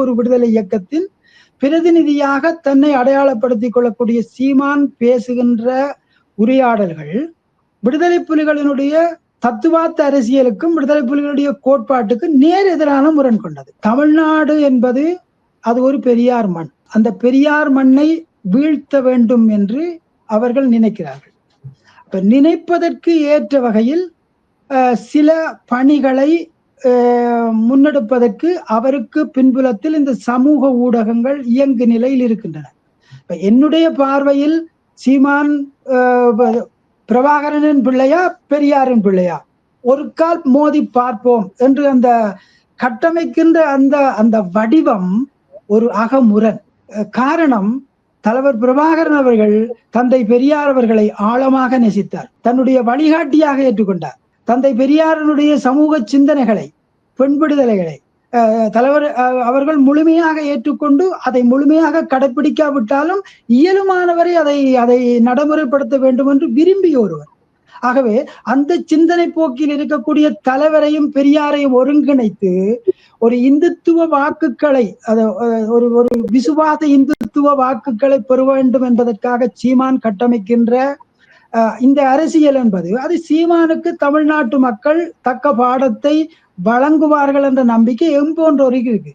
ஒரு விடுதலை இயக்கத்தின் பிரதிநிதியாக தன்னை அடையாளப்படுத்திக் கொள்ளக்கூடிய சீமான் பேசுகின்ற உரையாடல்கள் விடுதலை புலிகளினுடைய தத்துவார்த்த அரசியலுக்கும் விடுதலை புலிகளுடைய கோட்பாட்டுக்கு நேர் எதிரான முரண் கொண்டது. தமிழ்நாடு என்பது அது ஒரு பெரியார் மண். அந்த பெரியார் மண்ணை வீழ்த்த வேண்டும் என்று அவர்கள் நினைக்கிறார்கள். அப்ப நினைப்பதற்கு ஏற்ற வகையில் சில பணிகளை முன்னெடுப்பதற்கு அவருக்கு பின்புலத்தில் இந்த சமூக ஊடகங்கள் இயங்கு நிலையில் இருக்கின்றன. என்னுடைய பார்வையில் சீமான் பிரபாகரனின் பிள்ளையா பெரியாரின் பிள்ளையா ஒரு கால் மோதி பார்ப்போம் என்று அந்த கட்டமைக்கின்ற அந்த வடிவம் ஒரு அகமுரண். காரணம், தலைவர் பிரபாகரன் அவர்கள் தந்தை பெரியார் அவர்களை ஆழமாக நேசித்தார், தன்னுடைய வழிகாட்டியாக ஏற்றுக்கொண்டார். தந்தை பெரியாரனுடைய சமூக சிந்தனைகளை, பெண் விடுதலைகளை தலைவர் அவர்கள் முழுமையாக ஏற்றுக்கொண்டு அதை முழுமையாக கடைபிடிக்காவிட்டாலும் இயலுமானவரை அதை நடைமுறைப்படுத்த வேண்டும் என்று விரும்பிய ஒருவர். ஆகவே அந்த சிந்தனை போக்கில் இருக்கக்கூடிய தலைவரையும் பெரியாரையும் ஒருங்கிணைத்து ஒரு இந்துத்துவ வாக்குகளை, ஒரு விசுவாச இந்துத்துவ வாக்குகளை பெற வேண்டும் என்பதற்காக சீமான் கட்டமைக்கின்ற இந்த அரசியல் என்பது அது சீமானுக்கு தமிழ்நாட்டு மக்கள் தக்க பாடத்தை வழங்குவார்கள் என்ற நம்பிக்கை எம்போன்றோருக்கு இருக்கு.